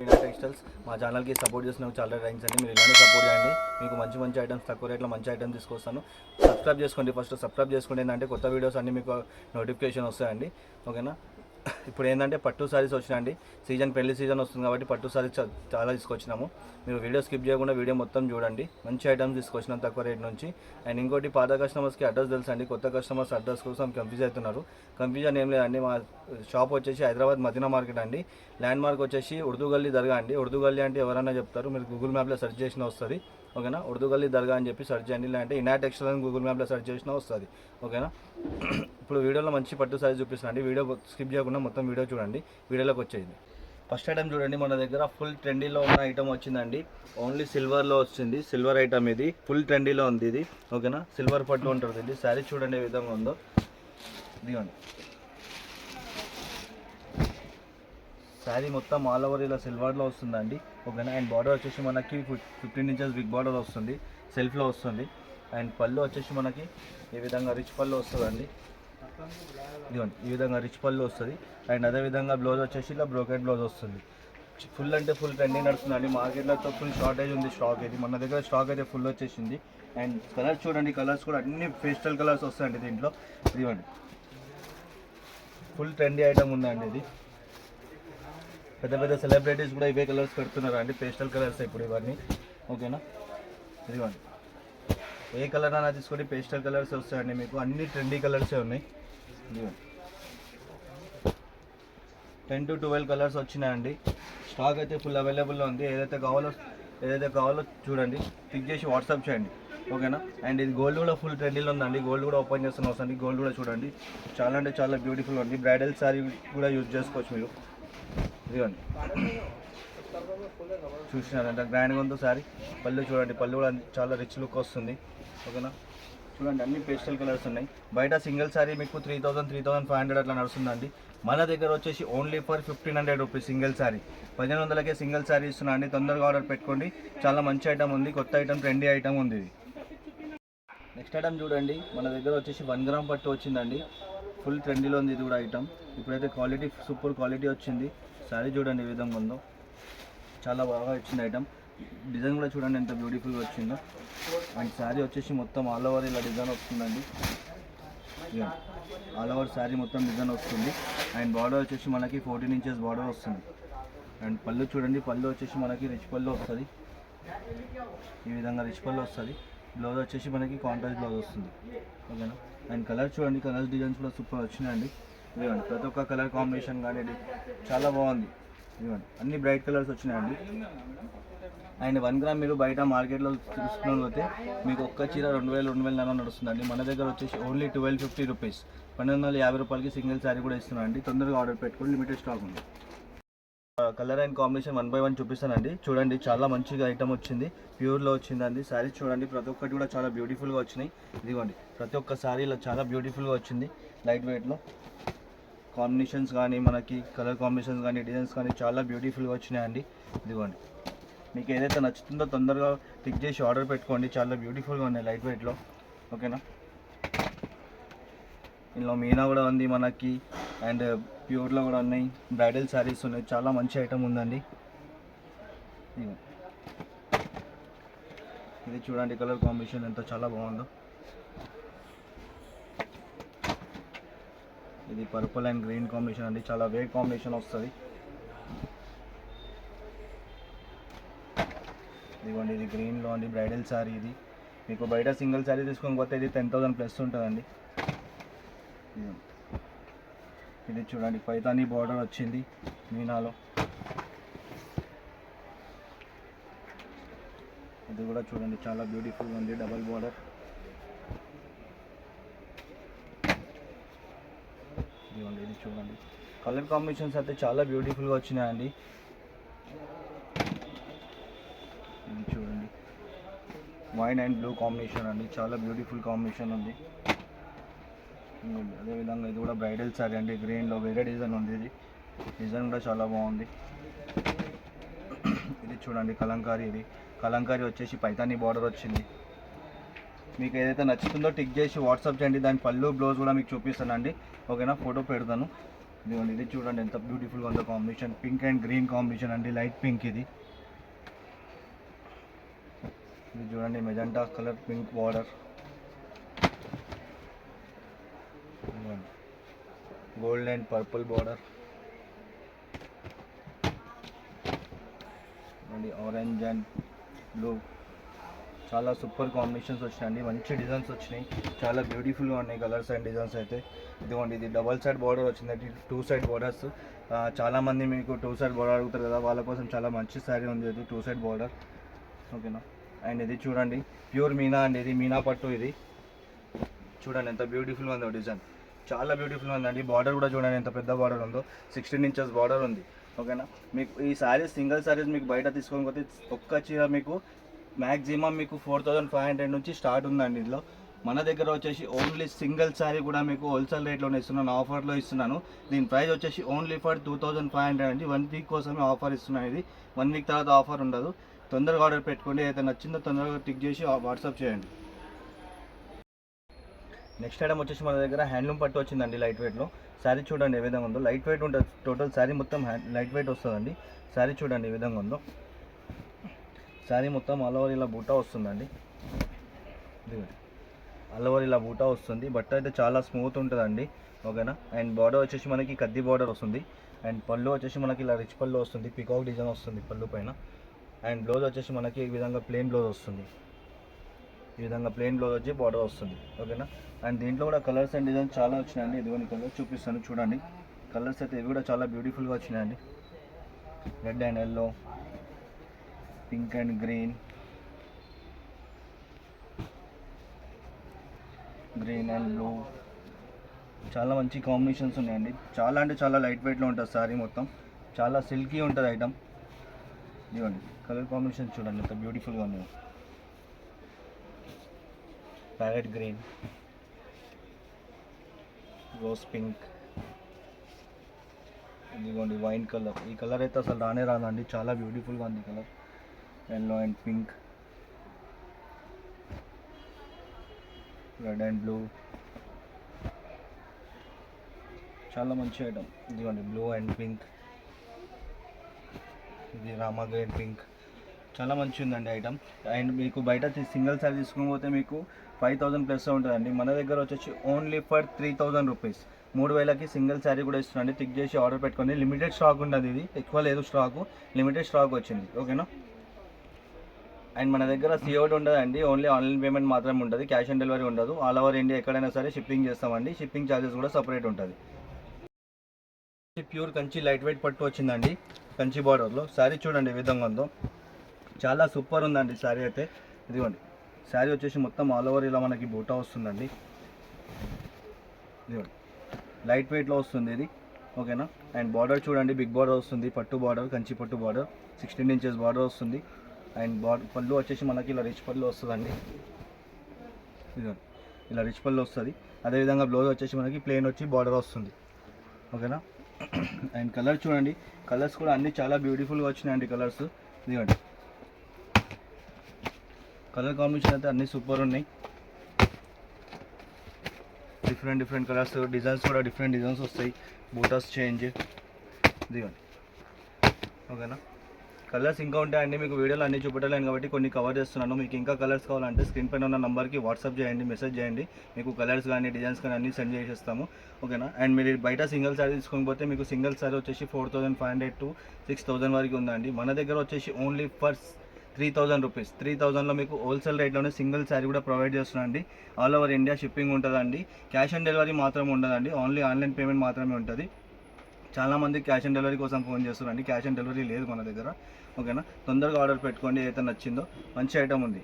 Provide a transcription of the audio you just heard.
Meena textiles మా ఛానల్కి support చేసినందుకు చాలా థ్యాంక్స్ అండి. మీరు ఇలానే సపోర్ట్ చేయండి. మీకు మంచి మంచి ఐటమ్స్ తక్కువ రేట్లో మంచి ఐటమ్స్ తీసుకొస్తాను. సబ్స్క్రైబ్ చేసుకోండి. ఫస్ట్ సబ్స్క్రైబ్ చేసుకోండి. ఏంటంటే కొత్త వీడియోస్ అన్నీ మీకు నోటిఫికేషన్ వస్తాయండి. ఓకేనా. ఇప్పుడు ఏంటంటే పట్టు సారీస్ వచ్చినాయండి. పెళ్లి సీజన్ వస్తుంది కాబట్టి పట్టు సారీస్ చాలా తీసుకొచ్చినాము. మీరు వీడియో స్కిప్ చేయకుండా వీడియో మొత్తం చూడండి. మంచి ఐటమ్స్ తీసుకొచ్చినాం తక్కువ రేట్ నుంచి. అండ్ ఇంకోటి పాత కస్టమర్స్కి అడ్రస్ తెలుసండి. కొత్త కస్టమర్స్ అడ్రస్ కోసం కన్ఫ్యూజ్ అవుతున్నారు. కన్ఫ్యూజన్ ఏం లేదండి. మా షాప్ వచ్చేసి హైదరాబాద్ మదీనా మార్కెట్ అండి. ల్యాండ్ మార్క్ వచ్చేసి ఉర్దూ గల్లీ దర్గా అండి. ఉర్దూ గల్లీ అంటే ఎవరైనా చెప్తారు. మీరు గూగుల్ మ్యాప్లో సెర్చ్ చేసినా వస్తుంది. ఓకేనా. ఉర్దూ గల్లీ దర్గా అని చెప్పి సెర్చ్ చేయండి. లేదంటే ఇనా టెక్స్టైల్ అని గూగుల్ మ్యాప్లో సెర్చ్ చేసినా వస్తుంది. ఓకేనా. ఇప్పుడు వీడియోలో మంచి పట్టు సారీ చూపిస్తానండి. వీడియో స్కిప్ చేయకుండా మొత్తం వీడియో చూడండి. వీడియోలోకి వచ్చేది ఫస్ట్ ఐటమ్ చూడండి. మన దగ్గర ఫుల్ ట్రెండీలో ఉన్న ఐటమ్ వచ్చిందండి. ఓన్లీ సిల్వర్లో వచ్చింది. సిల్వర్ ఐటమ్ ఇది. ఫుల్ ట్రెండీలో ఉంది ఇది. ఓకేనా. సిల్వర్ పట్టు ఉంటుంది ఇది. శారీ చూడండి ఏ విధంగా ఉందో. ఇదిగోండి శారీ మొత్తం ఆల్ ఓవర్ ఇలా సిల్వర్లో వస్తుందండి. ఓకేనా. అండ్ బార్డర్ వచ్చేసి మనకి 15 ఇంచెస్ బిగ్ బార్డర్ వస్తుంది. సెల్ఫ్లో వస్తుంది. అండ్ పళ్ళు వచ్చేసి మనకి ఈ విధంగా రిచ్ పళ్ళు వస్తుందండి. ఇదిగోండి ఈ విధంగా రిచ్ పళ్ళు వస్తుంది. అండ్ అదేవిధంగా బ్లౌజ్ వచ్చేసి ఇలా బ్రోకెట్ బ్లౌజ్ వస్తుంది. ఫుల్ అంటే ఫుల్ ట్రెండింగ్ నడుస్తుందండి. మార్కెట్లో ఫుల్ షార్టేజ్ ఉంది స్టాక్ ఇది. మన దగ్గర స్టాక్ అయితే ఫుల్ వచ్చేసింది. అండ్ కలర్స్ చూడండి. కలర్స్ కూడా అన్ని పేస్టల్ కలర్స్ వస్తాయండి దీంట్లో. ఇదిగోండి ఫుల్ ట్రెండీ ఐటమ్ ఉందండి ఇది. పెద్ద పెద్ద సెలబ్రిటీస్ కూడా ఇవే కలర్స్ పెడుతున్నారు అండి. పేస్టల్ కలర్స్ ఇప్పుడు ఇవన్నీ. ఓకేనా. ఇదిగోండి ఏ కలర్ అయినా తీసుకొని పేస్టల్ కలర్స్ వస్తాయండి మీకు. అన్ని ట్రెండీ కలర్సే ఉన్నాయి. ఇదిగోండి 10 to 12 కలర్స్ వచ్చినాయండి. స్టాక్ అయితే ఫుల్ అవైలబుల్లో ఉంది. ఏదైతే కావాలో చూడండి. క్లిక్ చేసి వాట్సాప్ చేయండి. ఓకేనా. అండ్ ఇది గోల్డ్ కూడా ఫుల్ ట్రెండీలో ఉందండి. గోల్డ్ కూడా ఓపెన్ చేస్తున్న వస్తుంది. గోల్డ్ కూడా చూడండి. చాలా అంటే చాలా బ్యూటిఫుల్ ఉంది. బ్రైడల్ శారీ కూడా యూజ్ చేసుకోవచ్చు మీరు. ఇదిగోండి చూసినారంట గ్రాండ్గా ఉందో శారీ. పళ్ళు చూడండి. పళ్ళు కూడా చాలా రిచ్ లుక్ వస్తుంది. ఓకేనా. చూడండి అన్ని పేస్టల్ కలర్స్ ఉన్నాయి. బయట సింగిల్ శారీ మీకు 3000, 3500 అట్లా నడుస్తుందండి. మన దగ్గర వచ్చేసి only for 1500 rupees single sari. 1500కే సింగిల్ శారీ ఇస్తున్నా అండి. తొందరగా ఆర్డర్ పెట్టుకోండి. చాలా మంచి ఐటమ్ ఉంది. కొత్త ఐటమ్ ట్రెండీ ఐటమ్ ఉంది ఇది. నెక్స్ట్ ఐటమ్ చూడండి. మన దగ్గర వచ్చేసి 1 గ్రామ్ పట్టు వచ్చిందండి. ఫుల్ ట్రెండీలో ఉంది ఇది కూడా ఐటమ్. ఇప్పుడైతే క్వాలిటీ సూపర్ క్వాలిటీ వచ్చింది. శారీ చూడండి ఏ విధంగా ఉందో. చాలా బాగా వచ్చింది ఐటమ్. డిజైన్ కూడా చూడండి ఎంత బ్యూటిఫుల్గా వచ్చిందో. అండ్ శారీ వచ్చేసి మొత్తం ఆల్ ఓవర్ ఇలా డిజైన్ వస్తుందండి. ఆల్ ఓవర్ శారీ మొత్తం డిజైన్ వస్తుంది. అండ్ బార్డర్ వచ్చేసి మనకి 14 ఇంచెస్ బార్డర్ వస్తుంది. అండ్ పళ్ళు చూడండి. పళ్ళు వచ్చేసి మనకి రిచ్ పళ్ళు వస్తుంది. ఈ విధంగా రిచ్ పళ్ళు వస్తుంది. బ్లౌజ్ వచ్చేసి మనకి కాంట్రాస్ట్ బ్లౌజ్ వస్తుంది. ఓకేనా. అండ్ కలర్ చూడండి. కలర్స్ డిజైన్స్ కూడా సూపర్ వచ్చినాయండి. ఇదిగోండి ప్రతి ఒక్క కలర్ కాంబినేషన్ కానీ చాలా బాగుంది. ఇదిగోండి అన్ని బ్రైట్ కలర్స్ వచ్చినాయండి. అండ్ 1 గ్రామ్ మీరు బయట మార్కెట్లో తీసుకున్నట్లయితే మీకు ఒక్క చీర 2000, 2500 నడుస్తుందండి. మన దగ్గర వచ్చేసి ఓన్లీ 1250 రూపీస్. 1250 రూపాయలకి సింగిల్ శారీ కూడా ఇస్తున్నాండి. తొందరగా ఆర్డర్ పెట్టుకోండి. లిమిటెడ్ స్టాక్ ఉంది. కలర్ అండ్ కాంబినేషన్ 1 by 1 చూపిస్తానండి. చూడండి చాలా మంచిగా ఐటమ్ వచ్చింది. ప్యూర్లో వచ్చిందండి. శారీస్ చూడండి ప్రతి ఒక్కటి కూడా చాలా బ్యూటిఫుల్గా వచ్చినాయి. ఇదిగోండి ప్రతి ఒక్క శారీలో చాలా బ్యూటిఫుల్గా వచ్చింది. లైట్ వెయిట్లో కాంబినేషన్స్ కానీ మనకి కలర్ కాంబినేషన్స్ కానీ డిజైన్స్ కానీ చాలా బ్యూటిఫుల్గా వచ్చినాయండి. ఇదిగోండి మీకు ఏదైతే నచ్చుతుందో తొందరగా క్లిక్ చేసి ఆర్డర్ పెట్టుకోండి. చాలా బ్యూటిఫుల్గా ఉన్నాయి లైట్ వెయిట్లో. ఓకేనా. ఇందులో మీనా కూడా ఉంది మనకి. అండ్ ప్యూర్లో కూడా ఉన్నాయి. బ్రైడల్ శారీస్ ఉన్నాయి. చాలా మంచి ఐటమ్ ఉందండి. ఇది చూడండి కలర్ కాంబినేషన్ ఎంత చాలా బాగుందో. ఇది పర్పుల్ అండ్ గ్రీన్ కాంబినేషన్ అండి. చాలా వేర్ కాంబినేషన్ వస్తుంది. ఇదిగోండి ఇది గ్రీన్లో అండి. బ్రైడల్ శారీ ఇది. మీకు బయట సింగిల్ శారీ తీసుకొని పోతే ఇది 10,000 ప్లస్ ఉంటుందండి. ఇది చూడండి పైతానీ బార్డర్ వచ్చింది మీనాలో. ఇది కూడా చూడండి చాలా బ్యూటిఫుల్గా ఉంది. Double border. ఇదిగోండి ఇది చూడండి కలర్ కాంబినేషన్స్ అయితే చాలా బ్యూటిఫుల్గా వచ్చినాయండి. ఇది చూడండి వైన్ అండ్ బ్లూ కాంబినేషన్ అండి. చాలా బ్యూటిఫుల్ కాంబినేషన్ ఉంది. అదేవిధంగా ఇది కూడా బ్రైడల్ శారీ అండి. గ్రీన్లో వేరే డిజైన్ ఉంది. ఇది డిజైన్ కూడా చాలా బాగుంది. ఇది చూడండి కలంకారీ. ఇది కలంకారీ వచ్చేసి పైతానీ బార్డర్ వచ్చింది. మీకు ఏదైతే నచ్చుతుందో టిక్ చేసి వాట్సాప్ చేయండి. దాని పళ్ళు బ్లౌజ్ కూడా మీకు చూపిస్తానండి. ఓకేనా. ఫోటో పెడతాను. ఇదిగోండి, ఇది చూడండి ఎంత బ్యూటిఫుల్గా ఉందో combination. Pink and green combination అండి, లైట్ పింక్ ఇది. ఇది చూడండి magenta colour pink border, gold and purple border అండి, ఆరెంజ్ అండ్ బ్లూ. చాలా సూపర్ కాంబినేషన్స్ వచ్చినాయండి, మంచి డిజైన్స్ వచ్చినాయి, చాలా బ్యూటిఫుల్గా ఉన్నాయి కలర్స్ అండ్ డిజైన్స్ అయితే. ఇదిగోండి, ఇది డబల్ సైడ్ బార్డర్ వచ్చిందండి, 2 సైడ్ బార్డర్స్. చాలామంది మీకు 2 సైడ్ బార్డర్ అడుగుతారు కదా, వాళ్ళ కోసం చాలా మంచి శారీ ఉంది ఇది 2 సైడ్ బార్డర్. ఓకేనా. అండ్ ఇది చూడండి ప్యూర్ మీనా అండి, ఇది మీనా పట్టు. ఇది చూడండి ఎంత బ్యూటిఫుల్గా ఉందో డిజైన్, చాలా బ్యూటిఫుల్గా ఉందండి. బార్డర్ కూడా చూడండి ఎంత పెద్ద బార్డర్ ఉందో, 16 ఇంచెస్ బార్డర్ ఉంది. ఓకేనా. మీకు ఈ శారీస్ సింగిల్ శారీస్ మీకు బయట తీసుకొని పోతే ఒక్క చీర మీకు మ్యాక్సిమం మీకు 4500 నుంచి స్టార్ట్ ఉందండి. ఇందులో మన దగ్గర వచ్చేసి ఓన్లీ సింగిల్ శారీ కూడా మీకు హోల్సేల్ రేట్లోనే ఇస్తున్నాను, ఆఫర్లో ఇస్తున్నాను. దీని ప్రైస్ వచ్చేసి ఓన్లీ ఫర్ 2500 అండి. 1 వీక్ కోసమే ఆఫర్ ఇస్తున్నాను. ఇది 1 వీక్ తర్వాత ఆఫర్ ఉండదు. తొందరగా ఆర్డర్ పెట్టుకోండి, ఏదైతే నచ్చిందో తొందరగా టిక్ చేసి వాట్సాప్ చేయండి. నెక్స్ట్ ఐటమ్ వచ్చేసి మన దగ్గర హ్యాండ్లూమ్ పట్టు వచ్చిందండి లైట్ వెయిట్లో. శారీ చూడండి ఏ విధంగా ఉందో, లైట్ వెయిట్ ఉంటుంది. టోటల్ శారీ మొత్తం లైట్ వెయిట్ వస్తుందండి. శారీ చూడండి ఏ విధంగా ఉందో, శారీ మొత్తం ఆల్ ఓవర్ ఇలా బూటా వస్తుందండి. ఆల్ ఓవర్ ఇలా బూటా వస్తుంది. బట్ట అయితే చాలా స్మూత్ ఉంటుందండి. ఓకేనా. అండ్ బార్డర్ వచ్చేసి మనకి కద్ది బార్డర్ వస్తుంది. అండ్ పళ్ళు వచ్చేసి మనకి ఇలా రిచ్ పళ్ళు వస్తుంది, పికాక్ డిజైన్ వస్తుంది పళ్ళు పైన. అండ్ బ్లౌజ్ వచ్చేసి మనకి ఈ విధంగా ప్లెయిన్ బ్లౌజ్ వస్తుంది, ఈ విధంగా ప్లెయిన్ బ్లౌజ్ వచ్చి బార్డర్ వస్తుంది. ఓకేనా. అండ్ దీంట్లో కూడా కలర్స్ అండ్ డిజైన్స్ చాలా వచ్చినాయండి. ఇదిగోని కలర్స్ చూపిస్తాను చూడండి. కలర్స్ అయితే ఇవి కూడా చాలా బ్యూటిఫుల్గా వచ్చినాయండి. Red and yellow, pink and green, green and blue, చాలా మంచి కాంబినేషన్స్ ఉన్నాయండి. చాలా అంటే చాలా లైట్ వెయిట్లో ఉంటుంది సారీ మొత్తం, చాలా సిల్కీ ఉంటుంది ఐటమ్. ఇదిగోండి కలర్ కాంబినేషన్ చూడండి ఎంత బ్యూటిఫుల్గా ఉంది. ప్యారెట్ గ్రీన్, రోజ్ పింక్, ఇదిగోండి వైన్ కలర్. ఈ కలర్ అయితే అసలు రానే రాదండి, చాలా బ్యూటిఫుల్గా ఉంది colour. Yellow and pink, red and blue, చాలా మంచి ఐటమ్. ఇదిగోండి బ్లూ అండ్ పింక్, ఇది రామా గ్రీన్ పింక్, చాలా మంచి ఉందండి ఐటమ్. అండ్ మీకు బయట సింగిల్ శారీ తీసుకోకపోతే మీకు 5000 ప్లస్ ఉంటుందండి. మన దగ్గర వచ్చేసి ఓన్లీ ఫర్ 3000 రూపీస్, 3000కి సింగిల్ శారీ కూడా ఇస్తున్నాండి. టిక్ చేసి ఆర్డర్ పెట్టుకోండి. లిమిటెడ్ స్టాక్ ఉంటుంది, ఇది ఎక్కువ లేదు స్టాకు, లిమిటెడ్ స్టాక్ వచ్చింది. ఓకేనా. అండ్ మన దగ్గర సిఓడి ఉండదండి, ఓన్లీ ఆన్లైన్ పేమెంట్ మాత్రమే ఉంటుంది, క్యాష్ ఆన్ డెలివరీ ఉండదు. ఆల్ ఓవర్ ఇండియా ఎక్కడైనా సరే షిప్పింగ్ చేస్తామండి, షిప్పింగ్ ఛార్జెస్ కూడా సపరేట్ ఉంటుంది. ప్యూర్ కంచి లైట్ వెయిట్ పట్టు వచ్చిందండి, కంచి బార్డర్లో. శారీ చూడండి ఏ విధంగా ఉందో, చాలా సూపర్ ఉందండి శారీ అయితే. ఇదిగోండి శారీ వచ్చేసి మొత్తం ఆల్ ఓవర్ ఇలా మనకి బూటా వస్తుందండి. ఇదిగోండి లైట్ వెయిట్లో వస్తుంది ఇది. ఓకేనా. అండ్ బార్డర్ చూడండి బిగ్ బార్డర్ వస్తుంది, పట్టు బార్డర్, కంచి పట్టు బార్డర్, 16 ఇంచెస్ బార్డర్ వస్తుంది. అండ్ పళ్ళు వచ్చేసి మనకి ఇలా రిచ్ పళ్ళు వస్తుందండి. ఇదిగోండి ఇలా రిచ్ పళ్ళు వస్తుంది. అదేవిధంగా బ్లౌజ్ వచ్చేసి మనకి ప్లెయిన్ వచ్చి బార్డర్ వస్తుంది. ఓకేనా. అండ్ కలర్ చూడండి, కలర్స్ కూడా అన్నీ చాలా బ్యూటిఫుల్గా వచ్చినాయండి కలర్స్. ఇదిగోండి కలర్ కాంబినేషన్ అయితే అన్నీ సూపర్ ఉన్నాయి. డిఫరెంట్ కలర్స్, డిజైన్స్ కూడా డిఫరెంట్ డిజైన్స్ వస్తాయి, బూటాస్ చేంజ్. ఇదిగోండి. ఓకేనా. కలర్స్ ఇంకా ఉంటాయండి, మీకు వీడియోలో అన్నీ చూపెట్టలేను కాబట్టి కొన్ని కవర్ చేస్తున్నాను. మీకు ఇంకా కలర్స్ కావాలంటే స్క్రీన్ పైన ఉన్న నెంబర్కి వాట్సాప్ చేయండి, మెసేజ్ చేయండి, మీకు కలర్స్ కానీ డిజైన్స్ కానీ అన్నీ సెండ్ చేసేస్తాము. ఓకేనా. అండ్ మీరు బయట సింగిల్ శారీ తీసుకొని పోతే మీకు సింగిల్ శారీ వచ్చేసి 4500 to 6000 వరకు ఉందండి. మన దగ్గర వచ్చేసి ఓన్లీ ఫర్ 3000 రూపీస్, 3000లో మీకు హోల్సేల్ రేట్లోనే సింగిల్ శారీ కూడా ప్రొవైడ్ చేస్తున్నాండి. ఆల్ ఓవర్ ఇండియా షిప్పింగ్ ఉంటుందండి, క్యాష్ ఆన్ డెలివరీ మాత్రం ఉండదండి, ఓన్లీ ఆన్లైన్ పేమెంట్ మాత్రమే ఉంటుంది. చాలామంది క్యాష్ ఆన్ డెలివరీ కోసం ఫోన్ చేస్తున్నారండి, క్యాష్ ఆన్ డెలివరీ లేదు మన దగ్గర. ఓకేనా. తొందరగా ఆర్డర్ పెట్టుకోండి, ఏదైతే నచ్చిందో. మంచి ఐటమ్ ఉంది.